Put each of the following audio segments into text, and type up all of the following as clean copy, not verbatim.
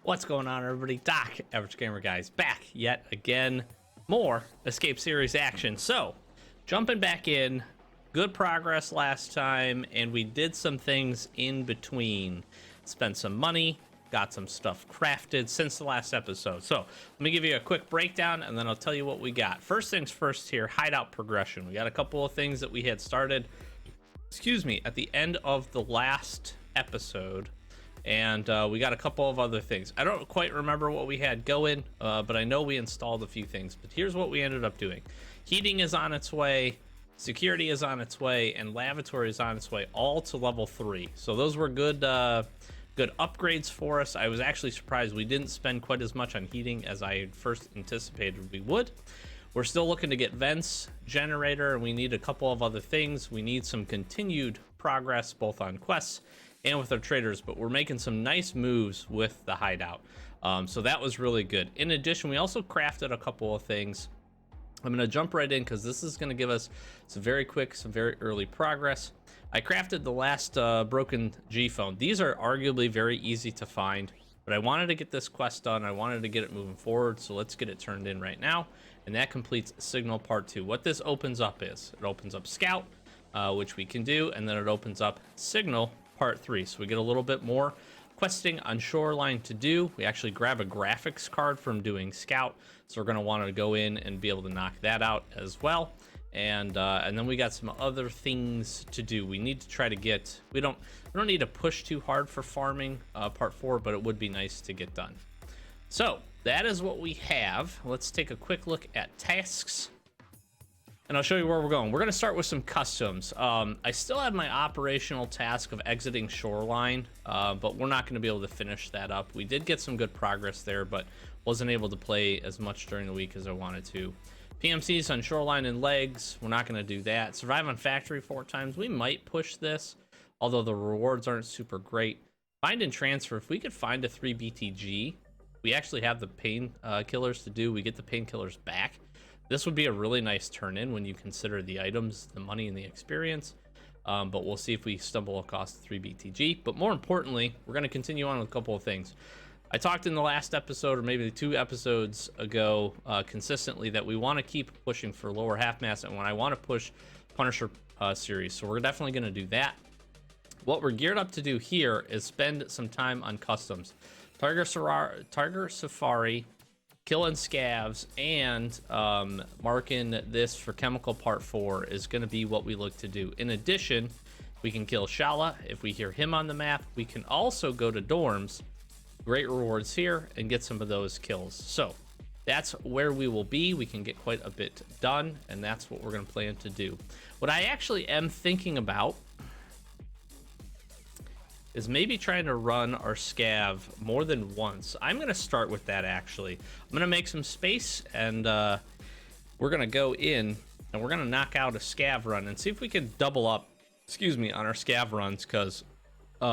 What's going on, everybody? Doc, Average Gamer Guys, back yet again. More Escape Series action. So, jumping back in, good progress last time, and we did some things in between. Spent some money, got some stuff crafted since the last episode. So, let me give you a quick breakdown, and then I'll tell you what we got. First things first here, hideout progression. We got a couple of things that we had started, at the end of the last episode. And we got a couple of other things. I don't quite remember what we had going, but I know we installed a few things. But here's what we ended up doing. Heating is on its way, security is on its way, and lavatory is on its way, all to level 3. So those were good good upgrades for us. I was actually surprised we didn't spend quite as much on heating as I first anticipated we would. We're still looking to get vents, generator, and we need a couple of other things. We need some continued progress both on quests and with our traders, but we're making some nice moves with the hideout. So that was really good. In addition, we also crafted a couple of things. I'm gonna jump right in because this is gonna give us some very quick, some very early progress. I crafted the last broken G phone. These are arguably very easy to find, but I wanted to get this quest done. I wanted to get it moving forward, so let's get it turned in right now. And that completes Signal Part 2. What this opens up is, it opens up Scout, which we can do, and then it opens up Signal Part 3. So we get a little bit more questing on Shoreline to do. We actually grab a graphics card from doing Scout, so we're going to want to go in and be able to knock that out as well. And then we got some other things to do. We need to try to get, we don't need to push too hard for farming Part 4, but it would be nice to get done. So that is what we have. Let's take a quick look at tasks, and I'll show you where we're going. We're going to start with some customs. I still have my operational task of exiting Shoreline, but we're not going to be able to finish that up. We did get some good progress there, but wasn't able to play as much during the week as I wanted to. PMCs on Shoreline and Legs, we're not going to do that. Survive on Factory 4 times, we might push this, although the rewards aren't super great. Find and transfer, if we could find a 3 BTG, we actually have the pain killers to do. We get the painkillers back. This would be a really nice turn-in when you consider the items, the money, and the experience. But we'll see if we stumble across the 3 BTG. But more importantly, we're going to continue on with a couple of things. I talked in the last episode, or maybe 2 episodes ago, consistently that we want to keep pushing for lower half-mass, and when I want to push Punisher series. So we're definitely going to do that. What we're geared up to do here is spend some time on customs. Tigr Safari, killing scavs, and marking this for Chemical Part 4 is going to be what we look to do. In addition, we can kill Shala if we hear him on the map. We can also go to dorms, great rewards here, and get some of those kills. So that's where we will be. We can get quite a bit done, and that's what we're going to plan to do. What I actually am thinking about is maybe trying to run our scav more than once. I'm going to start with that, actually. I'm going to make some space, and we're going to go in, and we're going to knock out a scav run and see if we can double up, on our scav runs, because we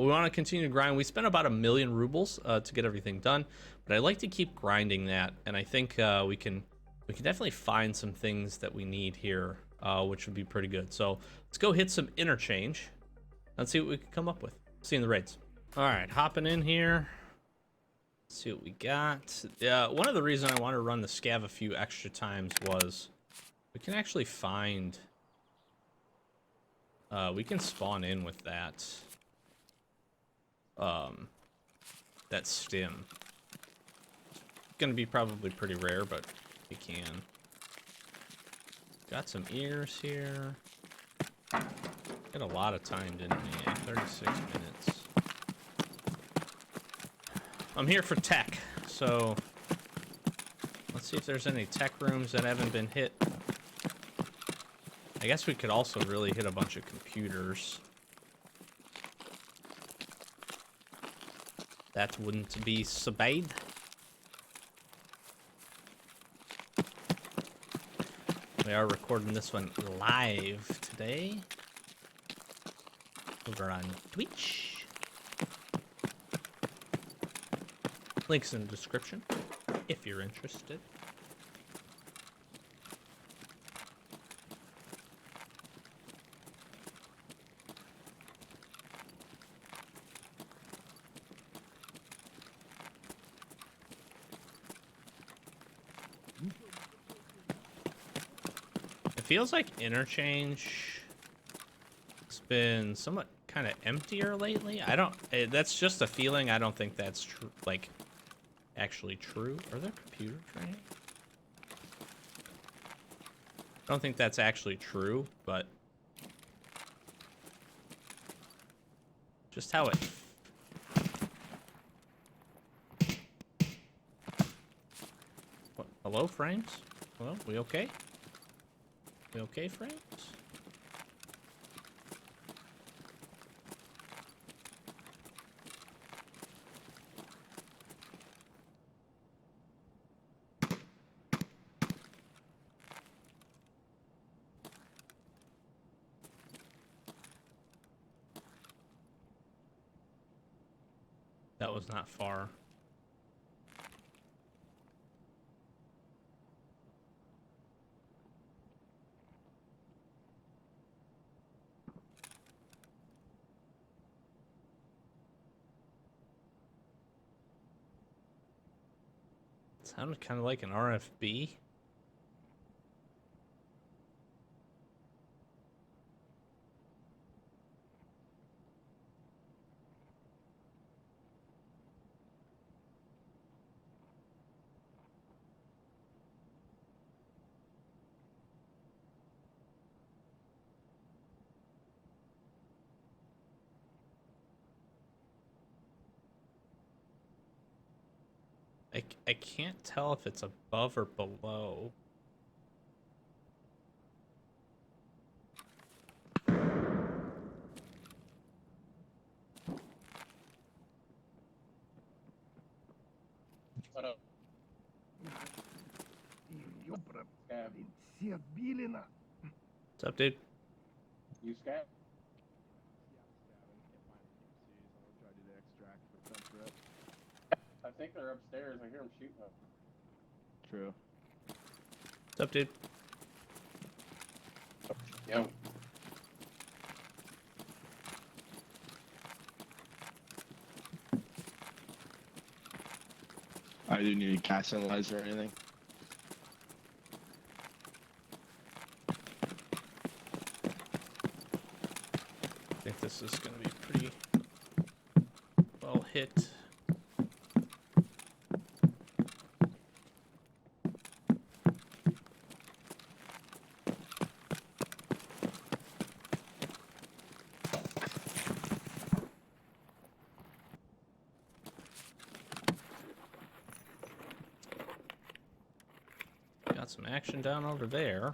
want to continue to grind. We spent about 1 million rubles to get everything done, but I like to keep grinding that, and I think we can definitely find some things that we need here, which would be pretty good. So let's go hit some interchange. Let's see what we can come up with. See you in the raids. All right, hopping in here. Let's see what we got. Yeah, one of the reasons I want to run the scav a few extra times was we can actually find. We can spawn in with that. That stim. It's gonna be probably pretty rare, but we can. Got some ears here. Got a lot of time, didn't we? 36 minutes. I'm here for tech, so let's see if there's any tech rooms that haven't been hit. I guess we could also really hit a bunch of computers. That wouldn't be so bad. We are recording this one live today over on Twitch. Links in the description if you're interested. It feels like interchange has been somewhat kind of emptier lately. I don't. That's just a feeling. I don't think that's true. Like, actually true. Are there computer training? I don't think that's actually true, but just how it. What, hello, frames? Hello, we okay? We okay, frames? That was not far. It sounded kind of like an RFB. I can't tell if it's above or below. What up? What's up, dude? You scat? I think they're upstairs. I hear them shooting up. True. What's up, dude? Yo. I didn't need a gas analyzer or anything. I think this is going to be pretty well hit. Got some action down over there.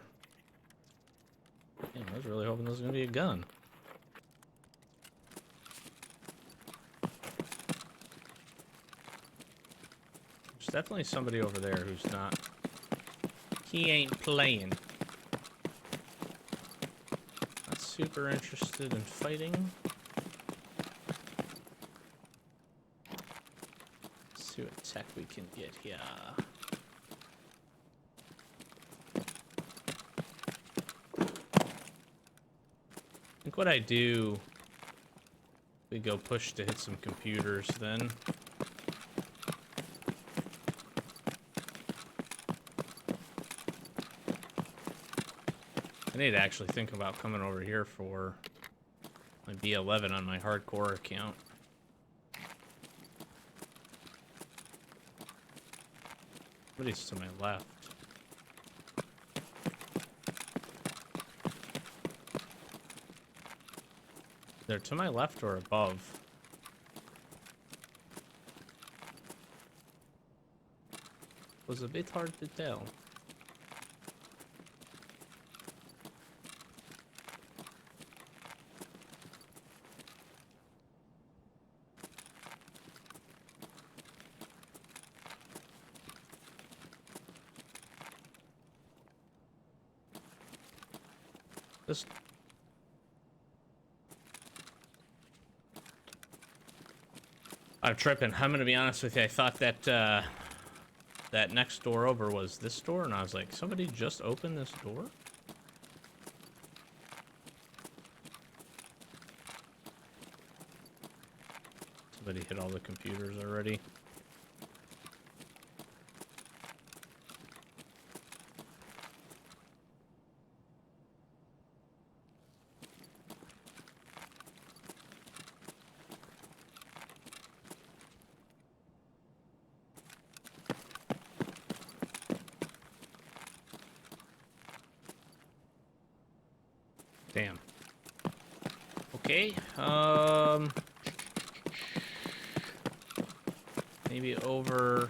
Damn, I was really hoping this was going to be a gun. There's definitely somebody over there who's not... He ain't playing. Not super interested in fighting. Let's see what tech we can get here. I think what I do, we go push to hit some computers then. I need to actually think about coming over here for my B11 on my hardcore account. Somebody's to my left. They're to my left or above. Was a bit hard to tell. Just I'm tripping. I'm gonna be honest with you. I thought that that next door over was this door, and I was like, somebody just opened this door? Somebody hit all the computers already. Damn. Okay. Maybe over.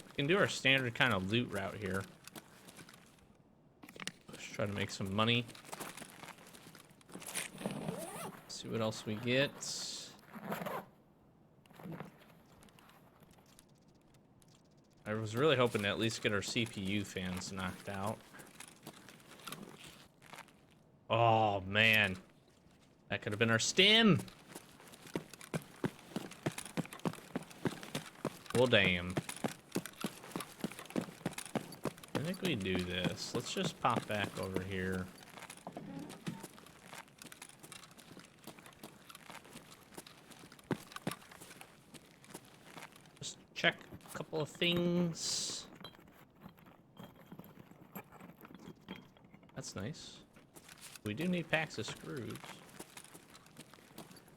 We can do our standard kind of loot route here. Let's try to make some money. See what else we get. I was really hoping to at least get our CPU fans knocked out. Oh, man. That could have been our stim. Well, damn. I think we do this. Let's just pop back over here. Just check a couple of things. That's nice. We do need packs of screws.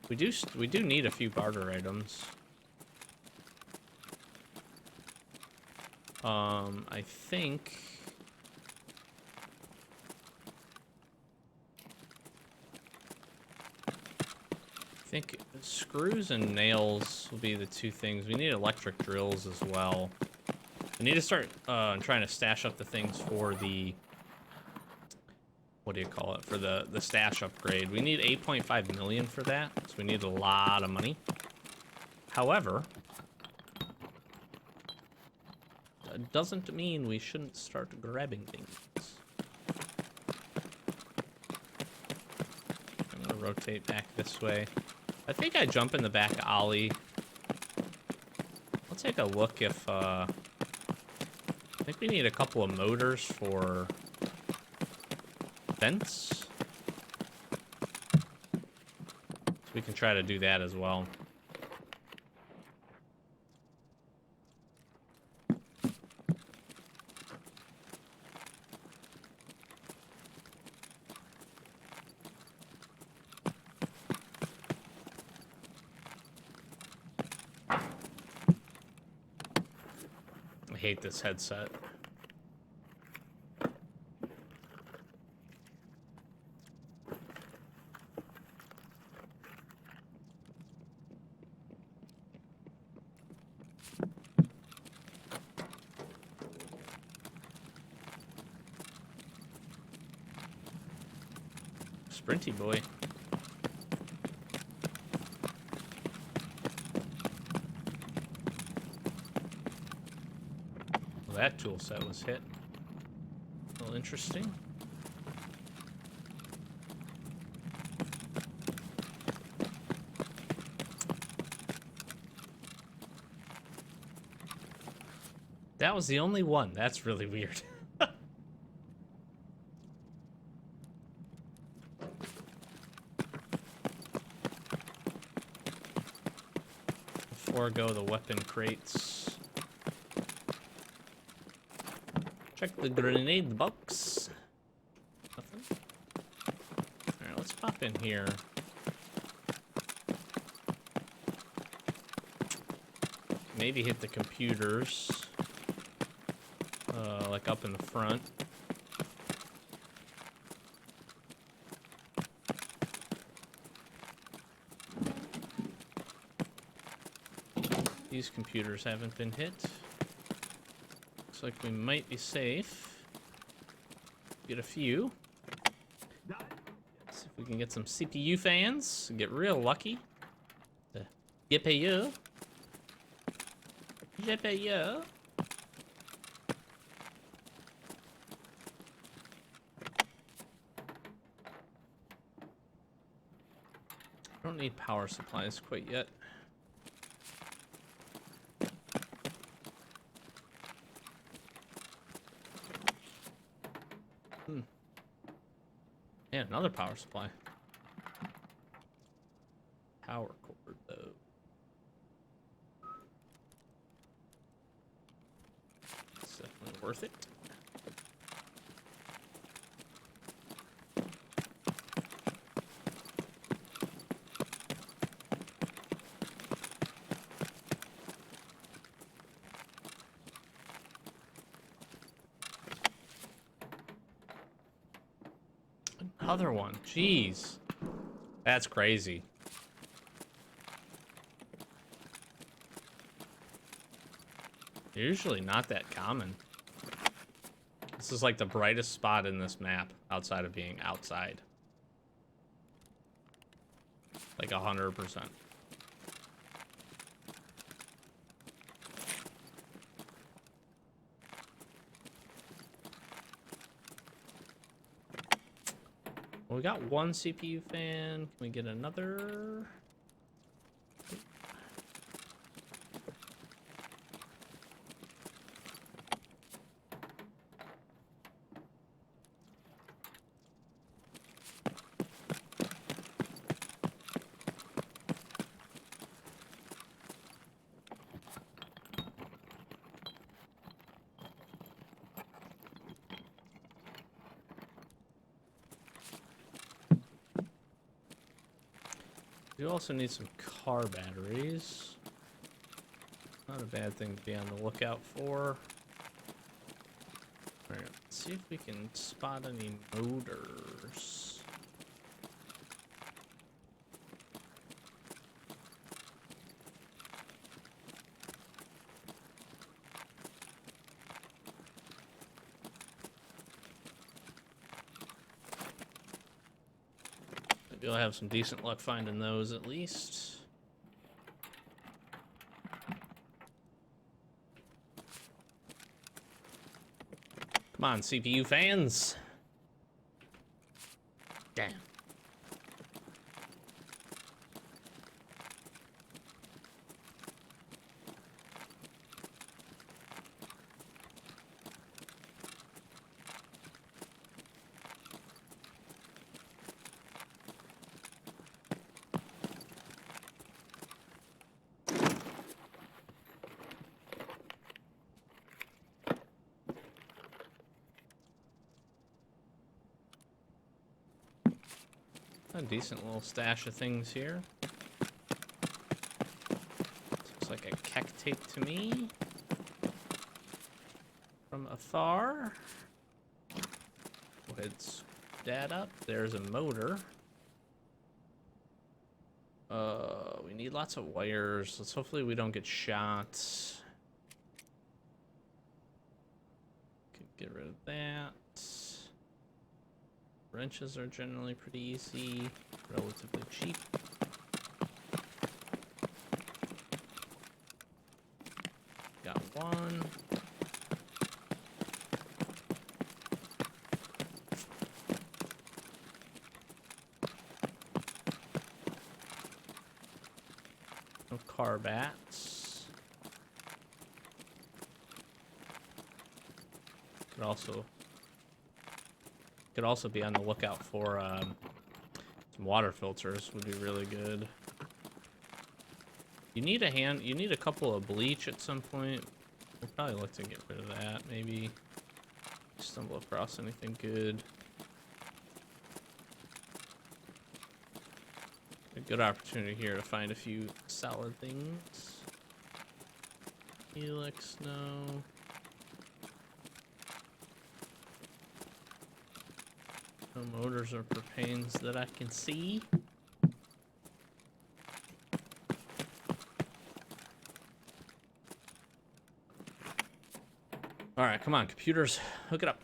We do need a few barter items. I think screws and nails will be the two things. We need electric drills as well. I need to start trying to stash up the things for the, what do you call it, for the stash upgrade. We need 8.5 million for that, so we need a lot of money. However, that doesn't mean we shouldn't start grabbing things. I'm gonna rotate back this way. I think I jump in the back alley. I'll take a look if, I think we need a couple of motors for vents. We can try to do that as well. I hate this headset. Sprinty boy. Well, that tool set was hit. A little interesting. That was the only one. That's really weird. Forego the weapon crates. Check the grenade box. Nothing. Alright, let's pop in here. Maybe hit the computers. Like up in the front. These computers haven't been hit. Looks like we might be safe. Get a few. See if we can get some CPU fans. Get real lucky. The GPU. GPU. Don't need power supplies quite yet. Yeah, another power supply. Power cord, though. It's definitely worth it. Another one. Jeez. That's crazy. They're usually not that common. This is like the brightest spot in this map outside of being outside. Like 100%. Well, we got one CPU fan. Can we get another? We also need some car batteries. Not a bad thing to be on the lookout for. Alright, let's see if we can spot any motors. Maybe I'll have some decent luck finding those at least. Come on, CPU fans. Damn. A decent little stash of things here. Looks like a keck tape to me. From afar. Go ahead, scoop that up. There's a motor. We need lots of wires. Let's hopefully we don't get shot. Could get rid of that. Wrenches are generally pretty easy, relatively cheap. Got one. No car bats. Could also be on the lookout for some water filters. Would be really good. You need a couple of bleach at some point. We'll probably look to get rid of that. Maybe stumble across anything good. A good opportunity here to find a few solid things. Helix, no. No motors or propanes that I can see. All right, come on, computers, hook it up.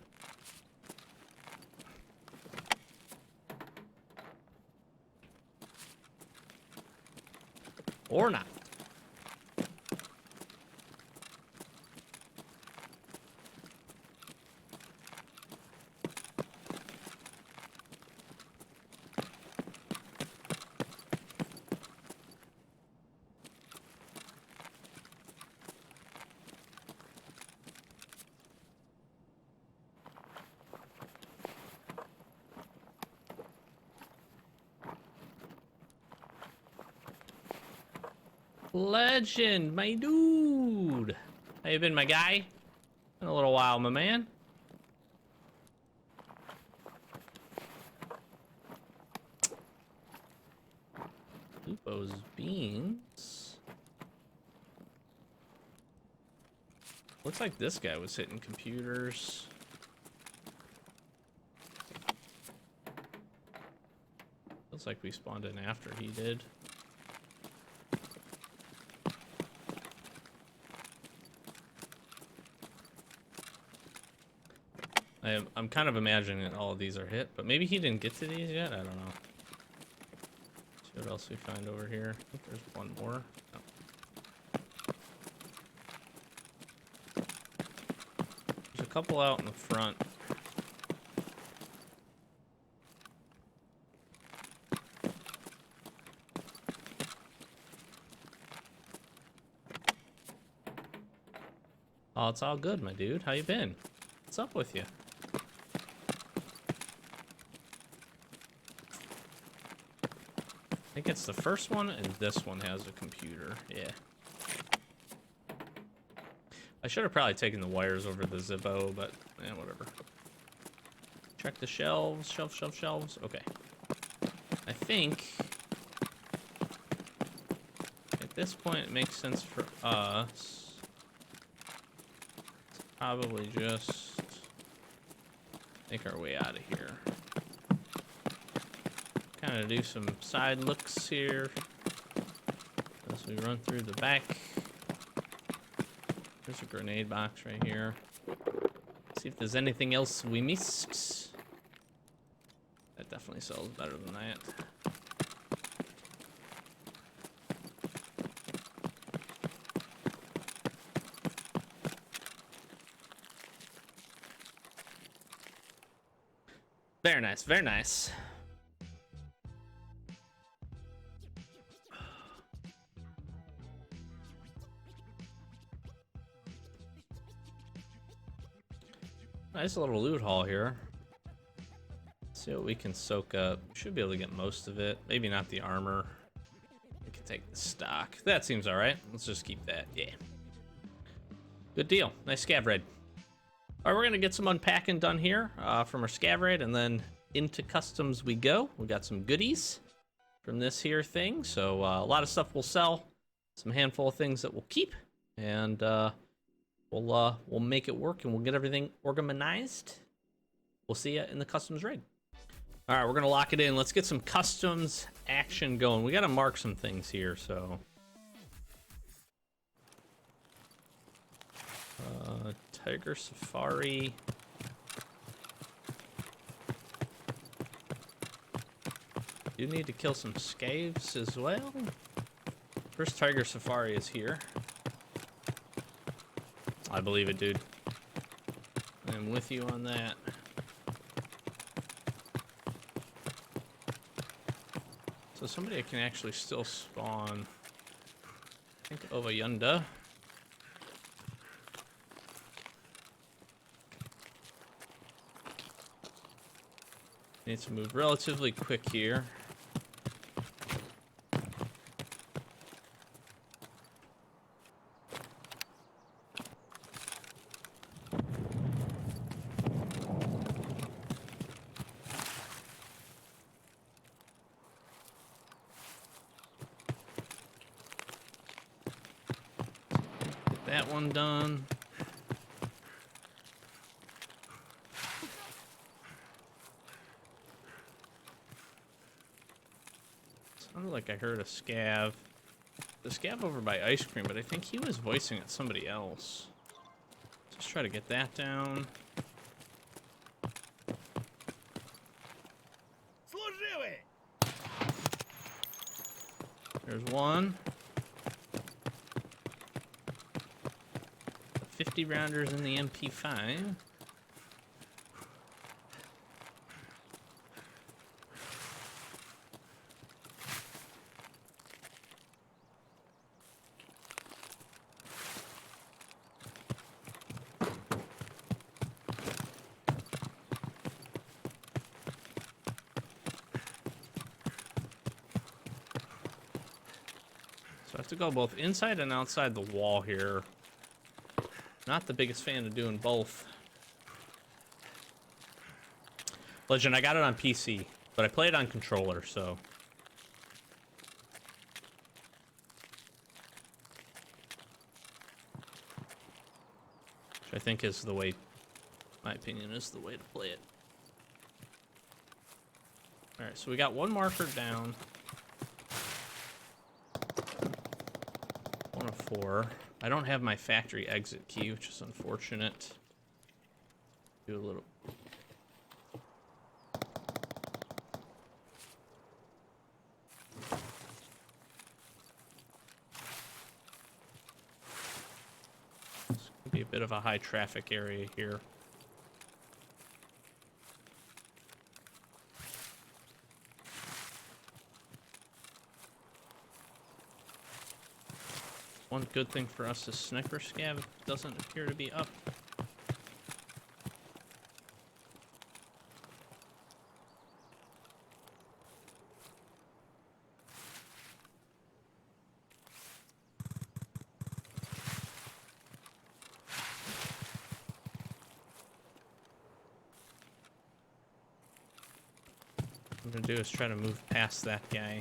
Or not. Legend, my dude. How you been, my guy? Been a little while, my man. Lupo's beans. Looks like this guy was hitting computers. Feels like we spawned in after he did. I'm kind of imagining that all of these are hit, but maybe he didn't get to these yet? I don't know. See what else we find over here. I think there's one more. Oh. There's a couple out in the front. Oh, it's all good, my dude. How you been? What's up with you? I think it's the first one, and this one has a computer. Yeah. I should have probably taken the wires over the Zippo, but whatever. Check the shelves. Shelves. Okay. I think at this point it makes sense for us to probably just make our way out of here. Kind of do some side looks here as we run through the back. There's a grenade box right here. See if there's anything else we missed. That definitely sells better than that. Very nice, very nice. Nice little loot haul here. Let's see what we can soak up. Should be able to get most of it. Maybe not the armor. We can take the stock. That seems alright. Let's just keep that. Yeah. Good deal. Nice scav raid. Alright, we're gonna get some unpacking done here from our scav raid, and then into customs we go. We got some goodies from this here thing. So a lot of stuff we'll sell. Some handful of things that we'll keep. And we'll make it work, and we'll get everything organized. We'll see you in the customs raid. All right, we're gonna lock it in. Let's get some customs action going. We gotta mark some things here, so. Tigr Safari. You need to kill some scavs as well. First Tigr Safari is here. I believe it, dude. I'm with you on that. So somebody can actually still spawn, I think, over yonder. Need to move relatively quick here. That one done. Sounded like I heard a scav. The scav over by ice cream, but I think he was voicing at somebody else. Just try to get that down. There's one. 50 rounders in the MP5. So I have to go both inside and outside the wall here. Not the biggest fan of doing both. Legend, I got it on PC, but I play it on controller, so. Which I think is the way, my opinion, is the way to play it. Alright, so we got one marker down. 1 of 4. I don't have my factory exit key, which is unfortunate. Do a little... This could be a bit of a high traffic area here. One good thing for us is sniper scav doesn't appear to be up. What I'm gonna do is try to move past that guy.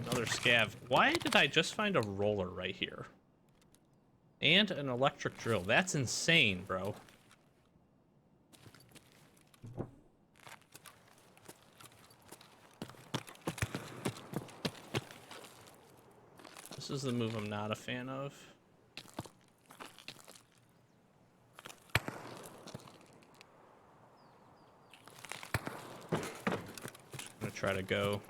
Another scav. Why did I just find a roller right here? And an electric drill. That's insane, bro. This is the move I'm not a fan of. Just gonna try to go.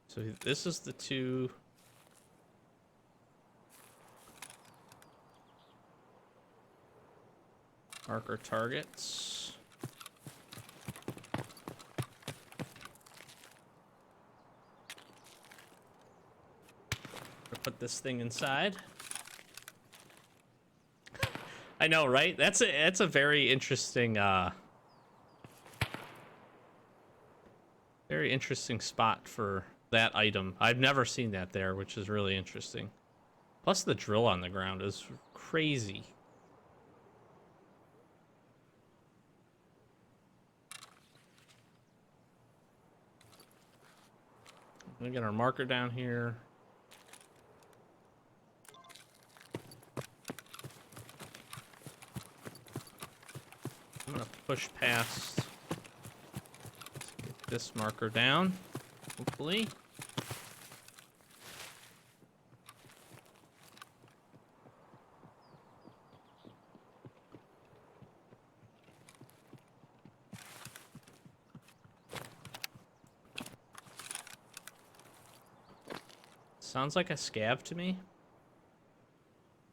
So this is the 2 marker targets. Put this thing inside. I know, right? That's a very interesting spot for that item. I've never seen that there, which is really interesting. Plus the drill on the ground is crazy. We get our marker down here. I'm gonna push past. Get this marker down, hopefully. Sounds like a scav to me.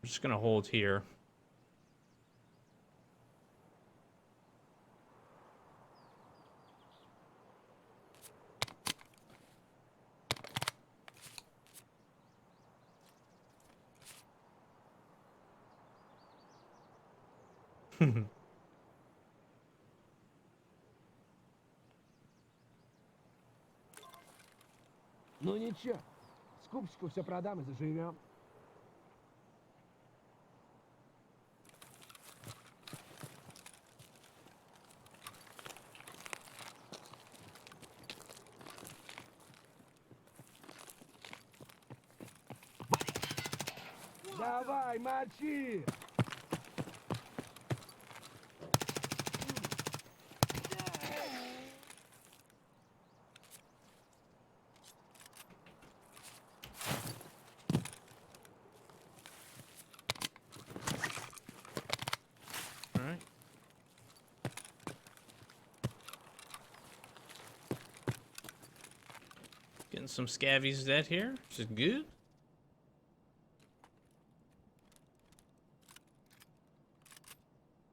I'm just gonna hold here. Ну ничего, скупщику все продам и заживем. Давай, мочи! Alright. Getting some scavies dead here, which is good.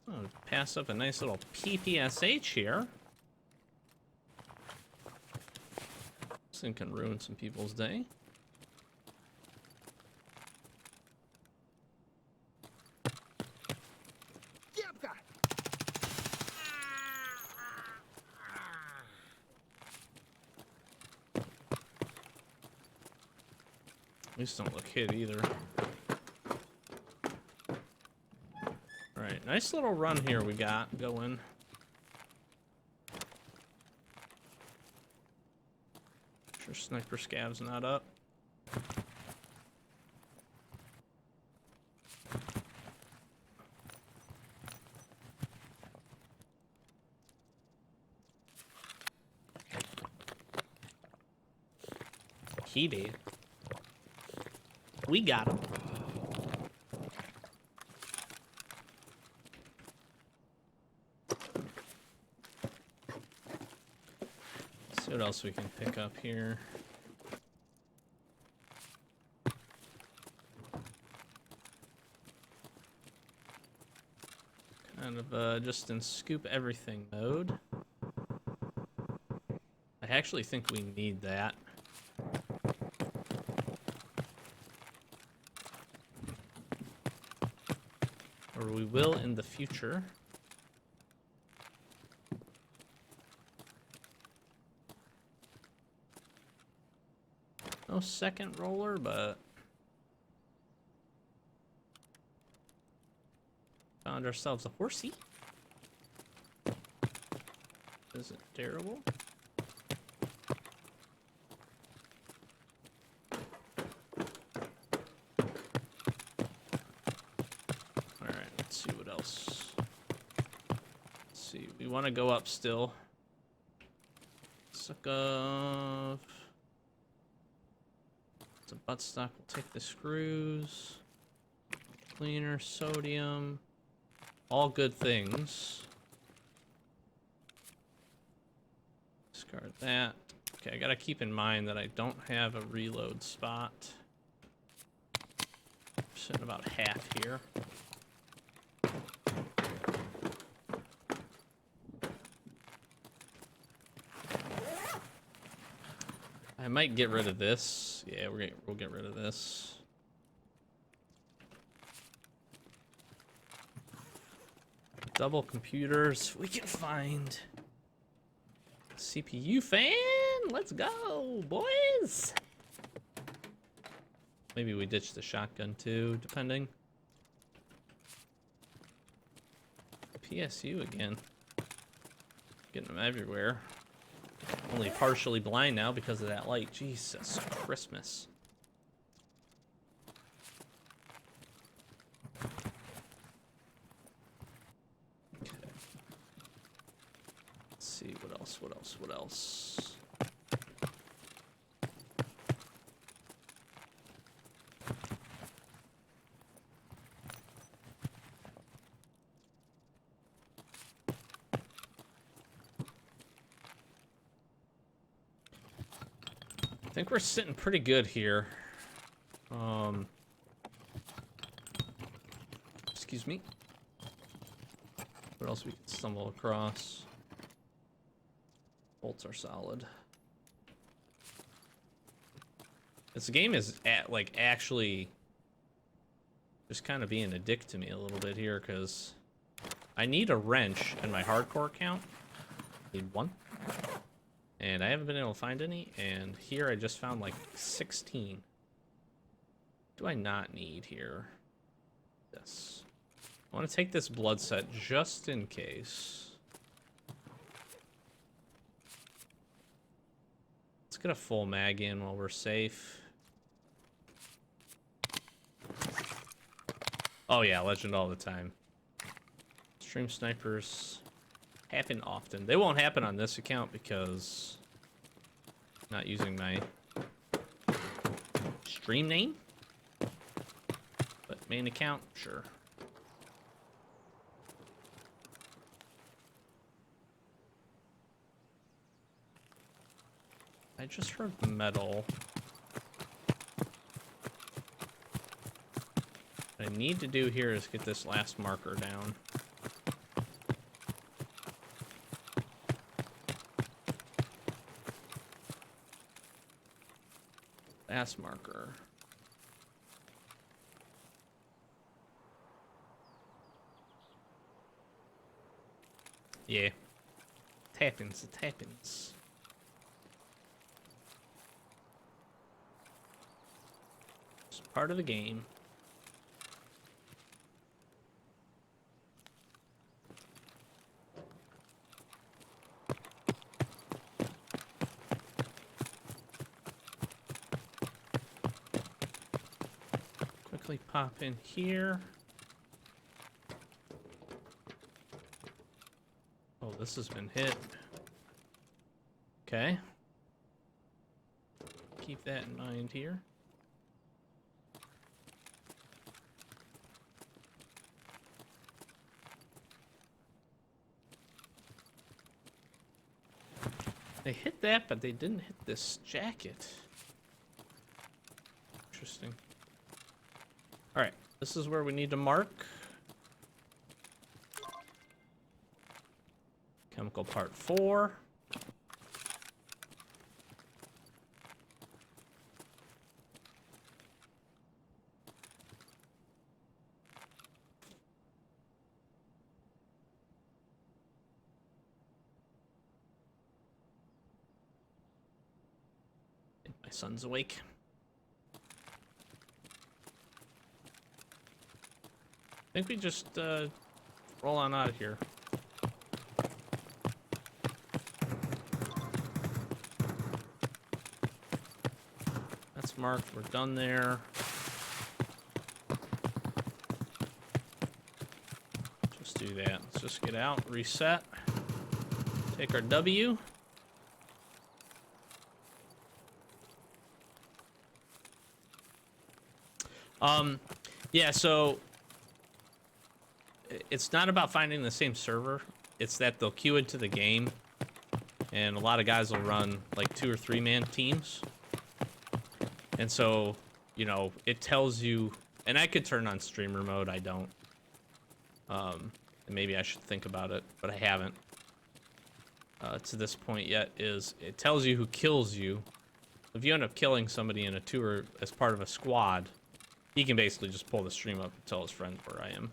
Oh, pass up a nice little PPSH here. This thing can ruin some people's day. These don't look hit either. Alright, nice little run here we got going. Sure sniper scav's not up. He did. We got him. Let's see what else we can pick up here. Kind of just in scoop everything mode. I actually think we need that. Or we will in the future. No second roller, but found ourselves a horsey. Is it terrible? Want to go up still. Suck off. It's a buttstock. We'll take the screws. Cleaner, sodium. All good things. Discard that. Okay, I gotta keep in mind that I don't have a reload spot. I'm sitting about half here. I might get rid of this. Yeah, we'll get rid of this. Double computers. We can find CPU fan. Let's go, boys. Maybe we ditch the shotgun too, depending. PSU again. Getting them everywhere. Only partially blind now because of that light. Jesus Christmas. Okay. Let's see, what else? I think we're sitting pretty good here. Excuse me. What else we can stumble across? Bolts are solid. This game is actually just kind of being a dick to me a little bit here because I need a wrench in my hardcore count. Need one. And I haven't been able to find any, and here I just found like 16. Do I not need here? This. I want to take this blood set just in case. Let's get a full mag in while we're safe. Oh yeah, legend all the time. Stream snipers happen often. They won't happen on this account because I'm not using my stream name. But main account, sure. I just heard metal. What I need to do here is get this last marker down. Last marker. Yeah. It happens, it happens. Part of the game. Quickly pop in here. Oh, this has been hit. Okay. Keep that in mind here. They hit that, but they didn't hit this jacket. Interesting. Alright, this is where we need to mark. Chemical part 4. My son's awake. I think we just roll on out of here. That's marked. We're done there. Just do that. Let's just get out, reset, take our W. Yeah, so it's not about finding the same server. It's that they'll queue into the game, and a lot of guys will run like 2 or 3 man teams. And so, you know, it tells you, and I could turn on streamer mode, I don't. And maybe I should think about it, but I haven't to this point yet, is it tells you who kills you. If you end up killing somebody in a tour as part of a squad, he can basically just pull the stream up and tell his friends where I am.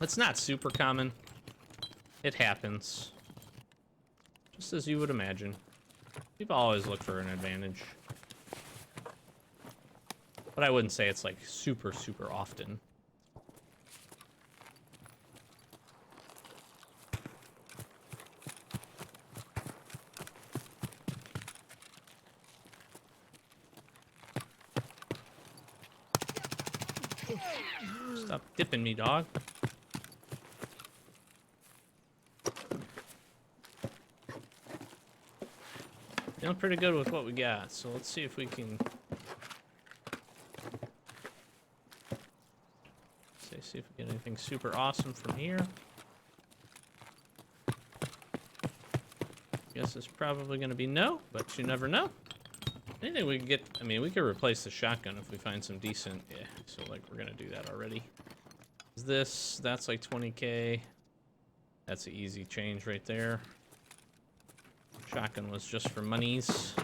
It's not super common. It happens. Just as you would imagine. People always look for an advantage. But I wouldn't say it's like super, super often. Stop dipping me, dog. Feeling pretty good with what we got, so let's see if we can... See if we get anything super awesome from here. Guess it's probably going to be no, but you never know. Anything we can get... I mean, we could replace the shotgun if we find some decent... Yeah, so like we're going to do that already. Is this... That's like 20k. That's an easy change right there. Shotgun was just for monies.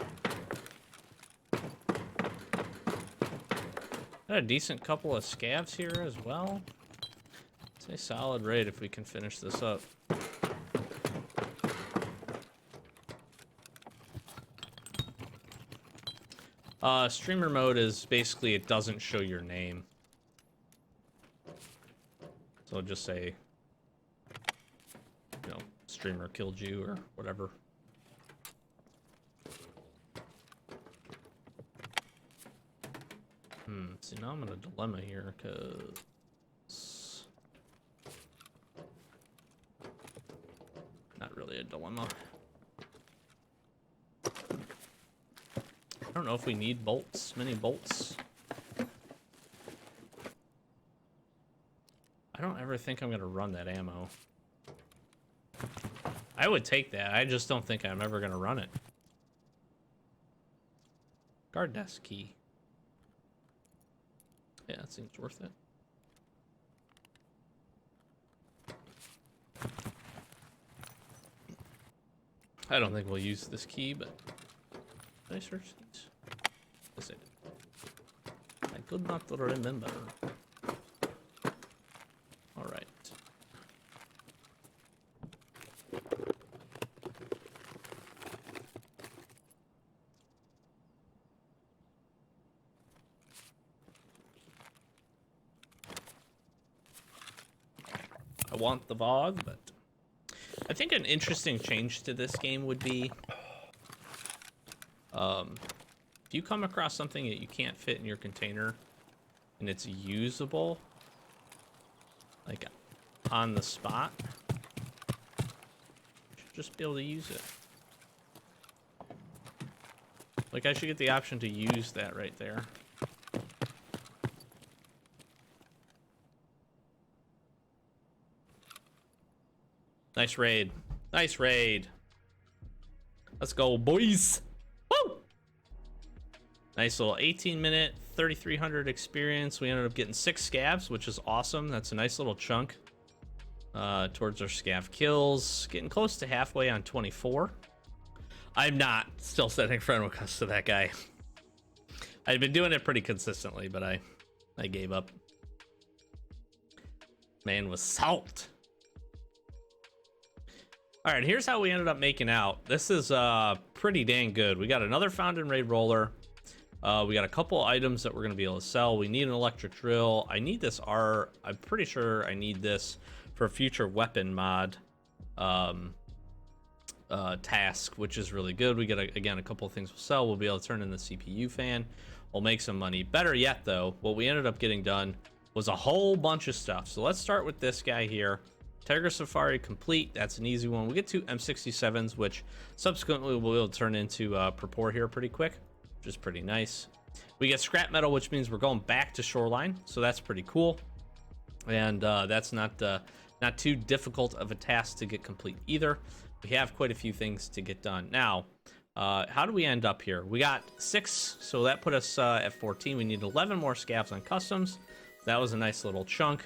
Got a decent couple of scavs here as well. It's a solid raid if we can finish this up. Streamer mode is basically it doesn't show your name. So it'll just say, you know, streamer killed you or whatever. See, now I'm in a dilemma here, because... Not really a dilemma. I don't know if we need bolts, many bolts. I don't ever think I'm going to run that ammo. I would take that, I just don't think I'm ever going to run it. Guard desk key. Yeah, it seems worth it. I don't think we'll use this key, but... Did I search these? Yes, I did. could not remember. All right. I want the VOG, but I think an interesting change to this game would be if you come across something that you can't fit in your container and it's usable, like on the spot, you should just be able to use it. Like, I should get the option to use that right there. Nice raid. Nice raid. Let's go, boys. Woo! Nice little 18-minute, 3,300 experience. We ended up getting 6 scavs, which is awesome. That's a nice little chunk towards our scav kills. Getting close to halfway on 24. I'm not still setting friend requests to that guy. I've been doing it pretty consistently, but I gave up. Man was salt. All right, here's how we ended up making out. This is pretty dang good. We got another found and raid roller. We got a couple items that we're gonna be able to sell. We need an electric drill. I need this I'm pretty sure I need this for a future weapon mod task, which is really good. We get again a couple of things we'll sell. We'll be able to turn in the CPU fan. We'll make some money. Better yet, though, what we ended up getting done was a whole bunch of stuff. So let's start with this guy here. Tigr Safari complete. That's an easy one. We get 2 M67s, which subsequently we'll be able to turn into Purport here pretty quick, which is pretty nice. We get scrap metal, which means we're going back to Shoreline, so that's pretty cool. And that's not too difficult of a task to get complete either. We have quite a few things to get done. Now, how do we end up here? We got 6, so that put us at 14. We need 11 more scavs on customs. That was a nice little chunk.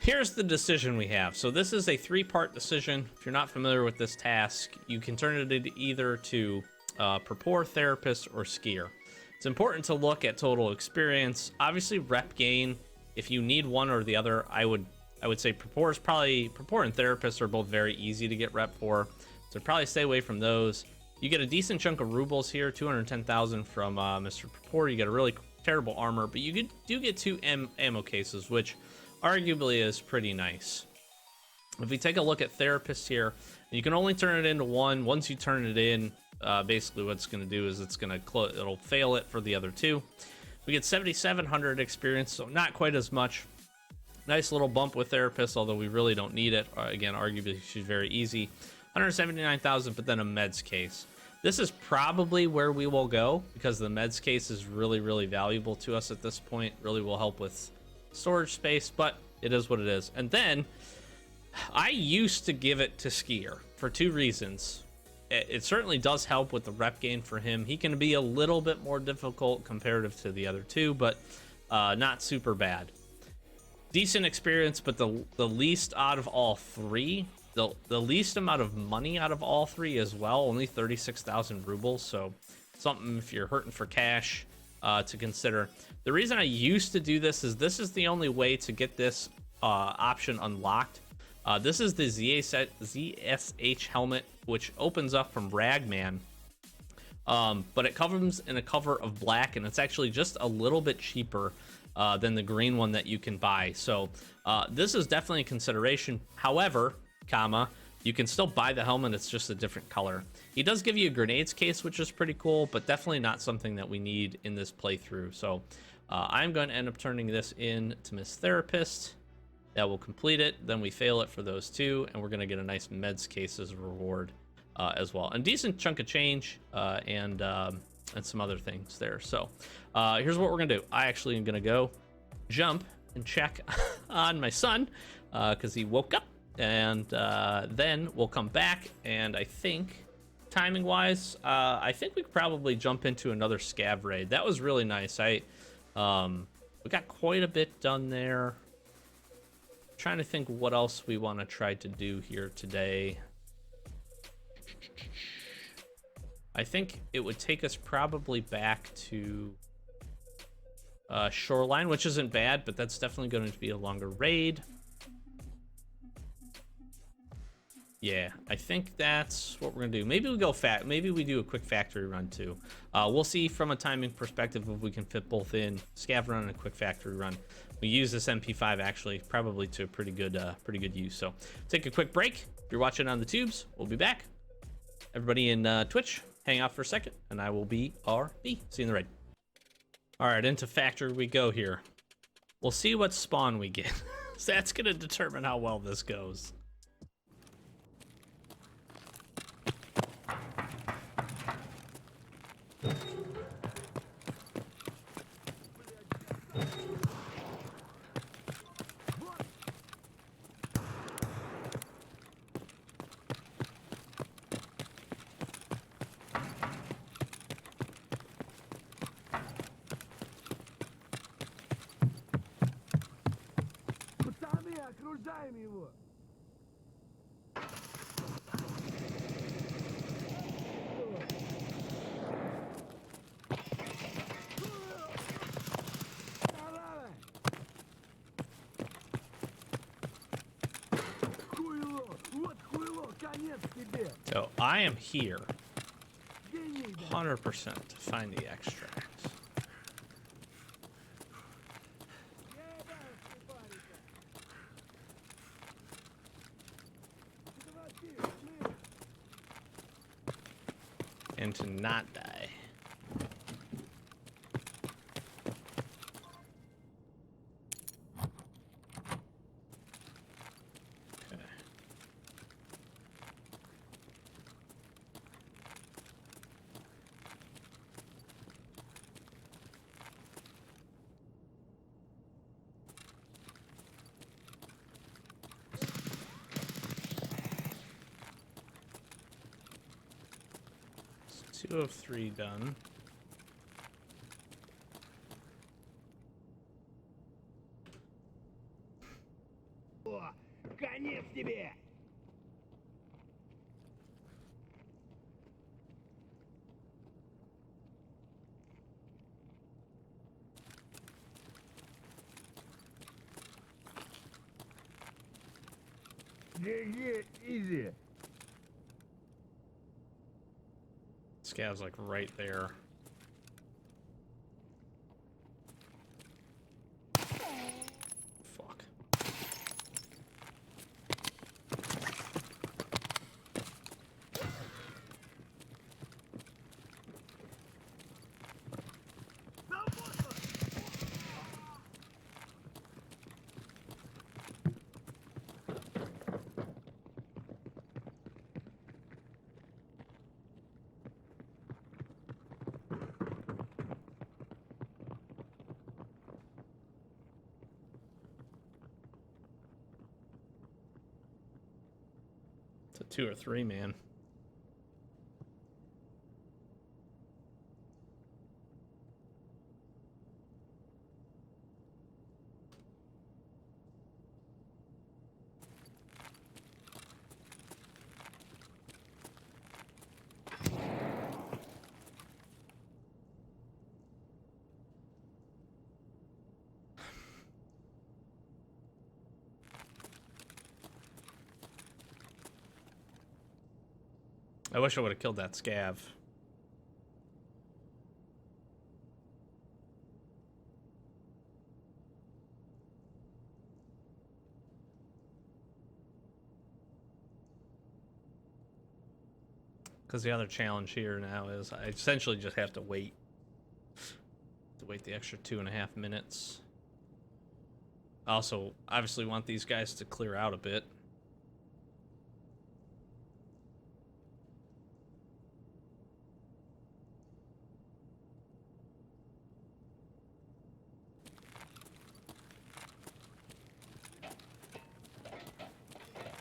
Here's the decision we have. So this is a 3-part decision. If you're not familiar with this task, you can turn it into either to Purport, Therapist, or Skier. It's important to look at total experience. Obviously, rep gain. If you need one or the other, I would say Purport and Therapist are both very easy to get rep for. So probably stay away from those. You get a decent chunk of rubles here, 210,000 from Mr. Purport. You get a really terrible armor, but you do get 2 ammo cases, which arguably is pretty nice. If we take a look at Therapist here, you can only turn it into one. Once you turn it in, basically what it's going to do is it'll fail it for the other 2. We get 7,700 experience, so not quite as much. Nice little bump with Therapist, although we really don't need it. Again, arguably she's very easy. 179,000, but then a meds case. This is probably where we will go because the meds case is really, really valuable to us at this point. Really will help with storage space, but it is what it is. And then I used to give it to Skier for 2 reasons. It certainly does help with the rep gain for him. He can be a little bit more difficult comparative to the other 2, but not super bad. Decent experience, but the least out of all 3. The least amount of money out of all 3 as well, only 36,000 rubles. So something if you're hurting for cash to consider. The reason I used to do this is the only way to get this option unlocked. This is the ZSH helmet, which opens up from Ragman. But it comes in a cover of black, and it's actually just a little bit cheaper than the green one that you can buy. So this is definitely a consideration. However, you can still buy the helmet, it's just a different color. He does give you a grenades case, which is pretty cool, but definitely not something that we need in this playthrough. So I'm going to end up turning this in to Miss Therapist. That will complete it. Then we fail it for those 2, and we're going to get a nice meds case as a reward as well. A decent chunk of change and some other things there. So here's what we're going to do. I actually am going to go jump and check on my son because he woke up. And then we'll come back, and I think timing wise I think we could probably jump into another scav raid. That was really nice. We got quite a bit done there. Trying to think what else we want to try to do here today. I think it would take us probably back to shoreline, which isn't bad, but that's definitely going to be a longer raid. Yeah, I think that's what we're gonna do. Maybe we go maybe we do a quick factory run too. We'll see from a timing perspective if we can fit both in scav run and a quick factory run. We use this MP5 actually probably to pretty good use. So take a quick break. If you're watching on the tubes, we'll be back. Everybody in Twitch, hang out for a second, and I will be RB. See you in the raid. All right, into factory we go here. We'll see what spawn we get. So that's gonna determine how well this goes. Пацаны, окружаем его! Хуйло! Вот хуйло! Конец тебе! So I am here Гений, да! 100% to find the extract. And to not die. Okay. So 2 of 3 done. О, конец тебе! Ге-ге, изи! Scav's like right there. Fuck. It's a 2 or 3, man. I wish I would have killed that scav. Because the other challenge here now is I essentially just have to wait. The extra 2.5 minutes. I also obviously want these guys to clear out a bit.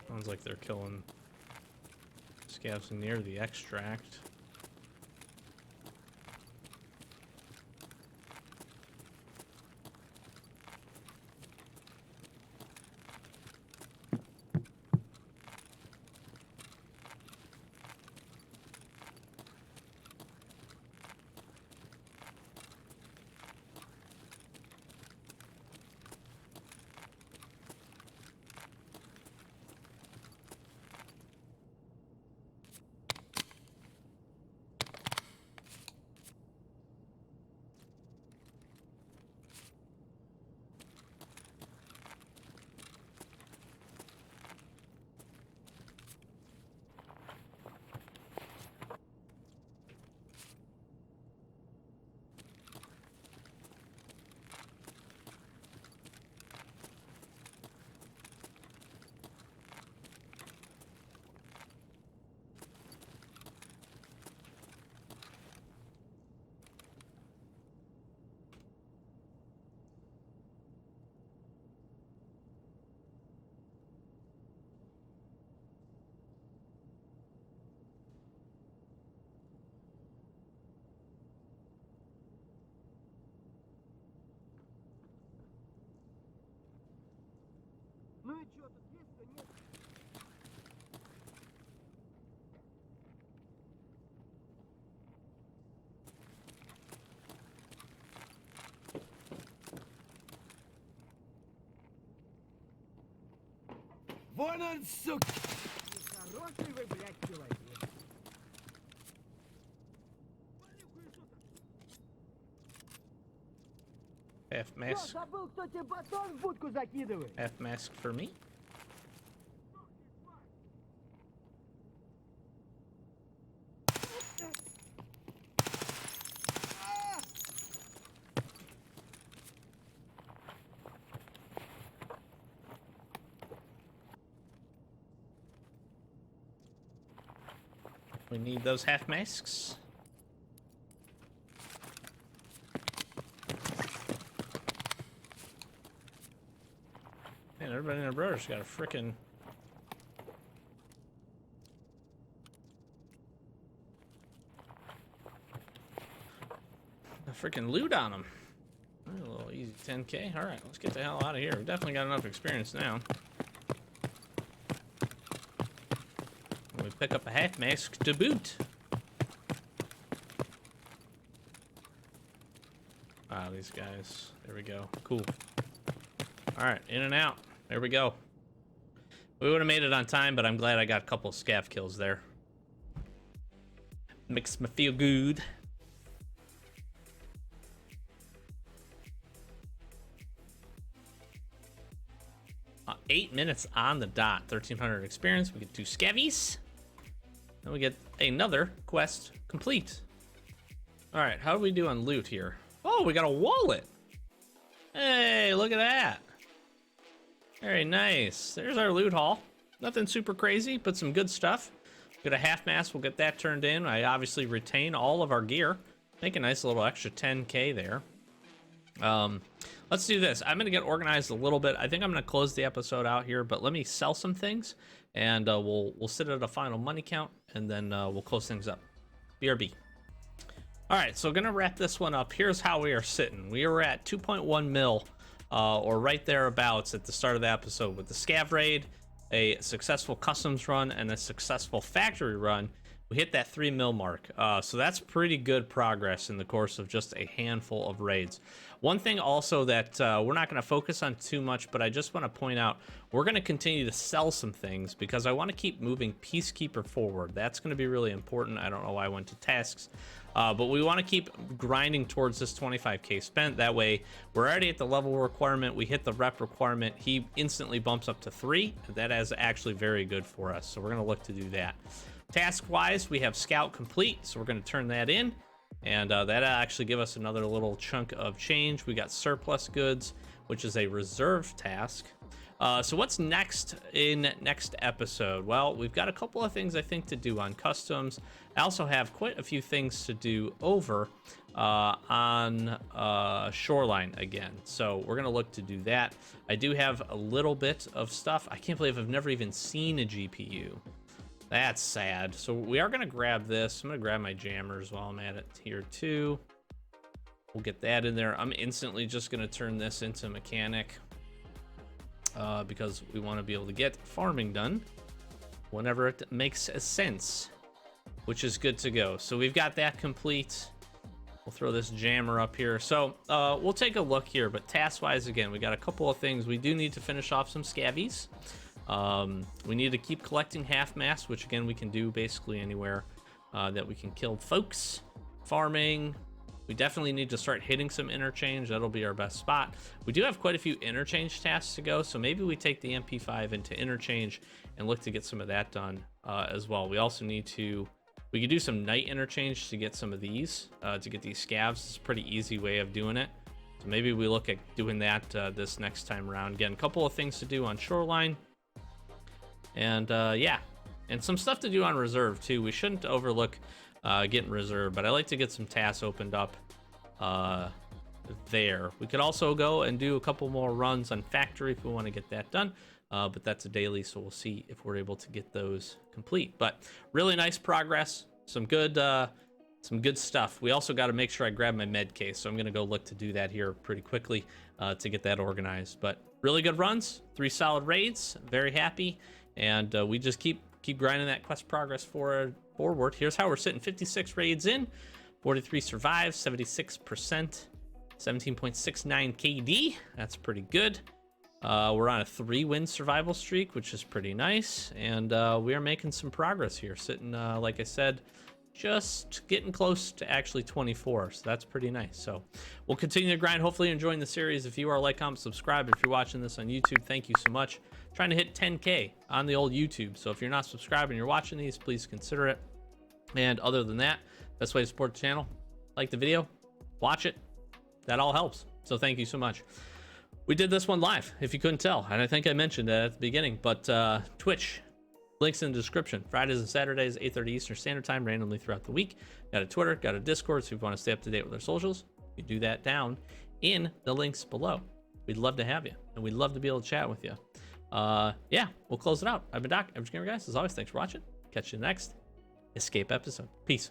Sounds like they're killing scavs near the extract. Ну и чё, тут есть, да нет? Вон он, сука! Хороший вы, блядь, человек. Вали хуесоса! Half Чё, mask. забыл, кто тебе батон в будку закидывает? Half mask for me. We need those half masks. Man, everybody and their brother's got a frickin' loot on them. A little easy 10K. All right, let's get the hell out of here. We've definitely got enough experience now. We pick up a half mask to boot. Ah, these guys. There we go. Cool. All right, in and out. There we go. We would have made it on time, but I'm glad I got a couple scav kills there. Makes me feel good. Uh, 8 minutes on the dot. 1,300 experience. We get 2 scavies. And we get another quest complete. All right, how do we do on loot here? Oh, we got a wallet. Hey, look at that. Very nice. There's our loot haul. Nothing super crazy, but some good stuff. Get a half mask. We'll get that turned in. I obviously retain all of our gear. Make a nice little extra 10K there. Let's do this. I'm going to get organized a little bit. I think I'm going to close the episode out here, but let me sell some things, and we'll sit at a final money count, and then we'll close things up. BRB. All right, so going to wrap this one up. Here's how we are sitting. We are at 2.1 mil, or right thereabouts at the start of the episode with the scav raid, a successful customs run, and a successful factory run. We hit that 3 mil mark. So that's pretty good progress in the course of just a handful of raids. One thing also that we're not going to focus on too much, but I just want to point out, we're going to continue to sell some things because I want to keep moving Peacekeeper forward. That's going to be really important. I don't know why I went to tasks, but we want to keep grinding towards this 25K spent. That way, we're already at the level requirement. We hit the rep requirement. He instantly bumps up to 3. That is actually very good for us. So we're going to look to do that. Task-wise, we have Scout complete, so we're going to turn that in, and that'll actually give us another little chunk of change. We got surplus goods, which is a reserve task. So what's next in next episode? Well, we've got a couple of things I think to do on customs. I also have quite a few things to do over on Shoreline again, so we're going to look to do that. I do have a little bit of stuff. I can't believe I've never even seen a GPU. That's sad. So we are going to grab this. I'm going to grab my jammers while I'm at it here too. We'll get that in there. I'm instantly just going to turn this into mechanic because we want to be able to get farming done whenever it makes sense, which is good to go. So we've got that complete. We'll throw this jammer up here. So we'll take a look here, but task-wise, again, we got a couple of things. We do need to finish off some scavies. We need to keep collecting half mass, which again we can do basically anywhere that we can kill folks. Farming, we definitely need to start hitting some interchange. That'll be our best spot. We do have quite a few interchange tasks to go, so maybe we take the MP5 into interchange and look to get some of that done as well. We also need to, we could do some night interchange to get some of these, to get these scavs. It's a pretty easy way of doing it. So maybe we look at doing that this next time around. Again, a couple of things to do on Shoreline. And yeah, and some stuff to do on reserve too. We shouldn't overlook getting reserve, but I like to get some tasks opened up there. We could also go and do a couple more runs on factory if we want to get that done, but that's a daily, so we'll see if we're able to get those complete. But really nice progress, some good stuff. We also got to make sure I grab my med case, so I'm gonna go look to do that here pretty quickly to get that organized. But really good runs, 3 solid raids. Very happy, and we just keep grinding that quest progress forward. Here's how we're sitting: 56 raids in, 43 survives, 76%, 17.69 KD. That's pretty good. We're on a 3-win survival streak, which is pretty nice, and we are making some progress here. Sitting, like I said, just getting close to actually 24, so that's pretty nice. So we'll continue to grind. Hopefully you're enjoying the series. If you are, like, comment, subscribe. If you're watching this on YouTube, thank you so much. Trying to hit 10K on the old YouTube, so if you're not subscribed and you're watching these, please consider it. And other than that, best way to support the channel: like the video, watch it. That all helps, so thank you so much. We did this one live, if you couldn't tell, and I think I mentioned that at the beginning, but Twitch, links in the description. Fridays and Saturdays, 8:30 Eastern Standard Time, randomly throughout the week. Got a Twitter, got a Discord, so if you want to stay up to date with our socials, you do that down in the links below. We'd love to have you, and we'd love to be able to chat with you. Yeah, we'll close it out. I've been Doc, Average Gamer Guys. As always, thanks for watching. Catch you next Escape episode. Peace.